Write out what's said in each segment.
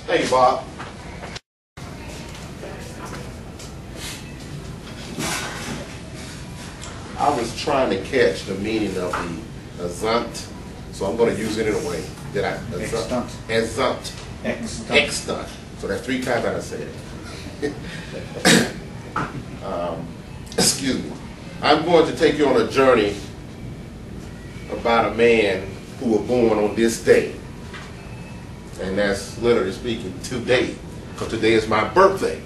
Hey, Bob. I was trying to catch the meaning of the extant, so I'm going to use it in a way. Did I? Extant. Extant. Extant. So that's 3 times I said it. Excuse me. I'm going to take you on a journey about a man who was born on this day. And that's literally speaking today, because today is my birthday.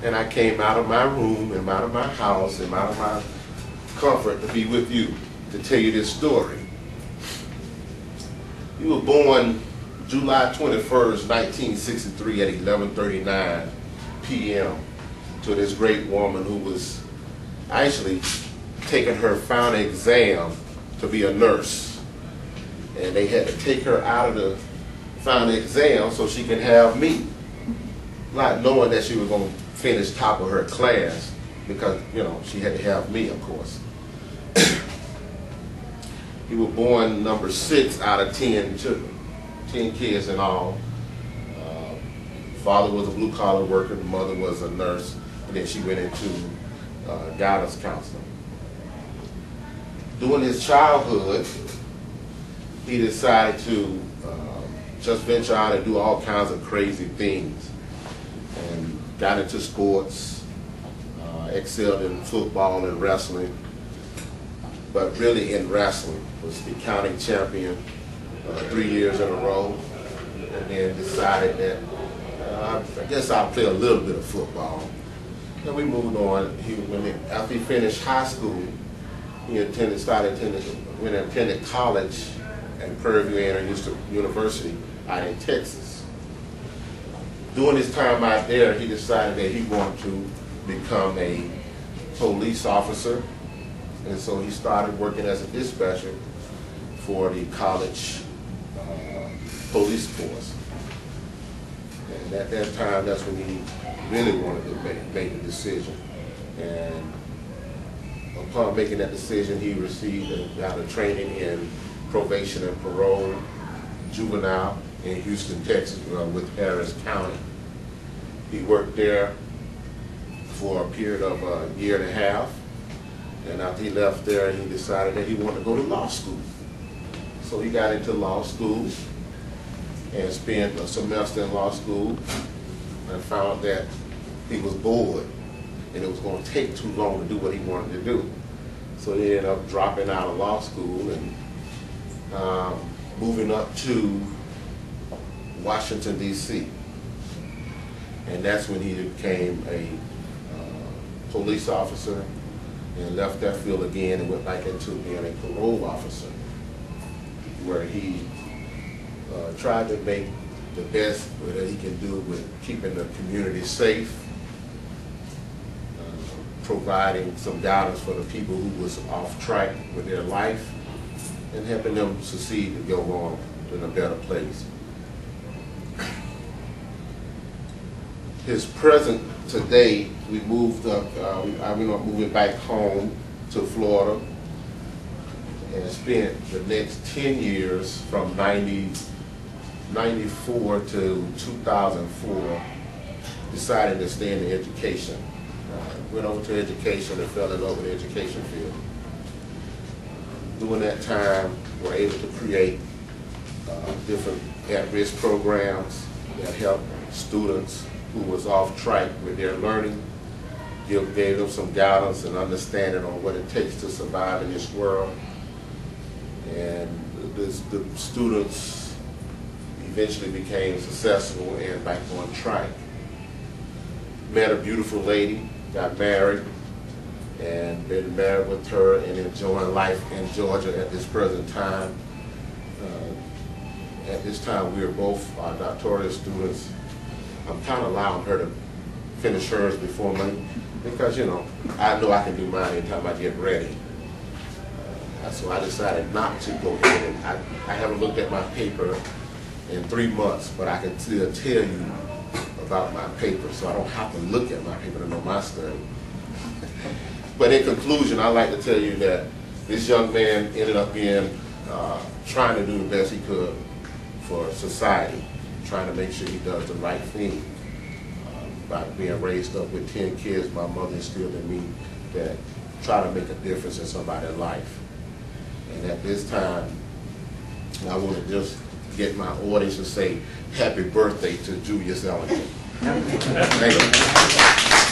And I came out of my room and out of my house and out of my comfort to be with you, to tell you this story. He was born July 21st, 1963 at 11:39 p.m. to this great woman who was actually taking her final exam to be a nurse. And they had to take her out of the final exam so she could have me, not knowing that she was going to finish top of her class, because, you know, she had to have me, of course. He was born number 6 out of 10 children, 10 kids in all. Father was a blue-collar worker, the mother was a nurse, and then she went into guidance counseling. During his childhood, he decided to just venture out and do all kinds of crazy things, and got into sports, excelled in football and wrestling, but really in wrestling. Was the county champion 3 years in a row, and then decided that I guess I'll play a little bit of football. Then we moved on. After he finished high school, he attended college at Prairie View University out in Texas. During his time out there, he decided that he wanted to become a police officer, and so he started working as a dispatcher for the college police force. And at that time, that's when he really wanted to make a decision. And upon making that decision, he got a training in probation and parole, juvenile in Houston, Texas, with Harris County. He worked there for a period of a year and a half, and after he left there, he decided that he wanted to go to law school. So he got into law school and spent a semester in law school, and found that he was bored and it was going to take too long to do what he wanted to do. So he ended up dropping out of law school and moving up to Washington, D.C. And that's when he became a police officer, and left that field again and went back into being a parole officer, where he tried to make the best that he can do with keeping the community safe, providing some guidance for the people who was off track with their life, and helping them succeed to go on in a better place. His present today, we moved up, I ended up moving back home to Florida, and spent the next 10 years from 94 to 2004 deciding to stay in the education. Went over to education and fell in love with the education field. During that time, we were able to create different at-risk programs that help students who was off track with their learning, gave them some guidance and understanding on what it takes to survive in this world. And the students eventually became successful and back on track. Met a beautiful lady, got married, and been married with her and enjoying life in Georgia at this present time. At this time, we are both doctoral students. I'm kind of allowing her to finish hers before me, because, you know I can do mine anytime I get ready. So I decided not to go ahead, and I haven't looked at my paper in 3 months, but I can still tell you about my paper, so I don't have to look at my paper to know my study. But in conclusion, I'd like to tell you that this young man ended up being trying to do the best he could for society, trying to make sure he does the right thing. By being raised up with 10 kids, my mother instilled in me that try to make a difference in somebody's life. And at this time, I want to just get my audience to say happy birthday to Julius E. Thank you.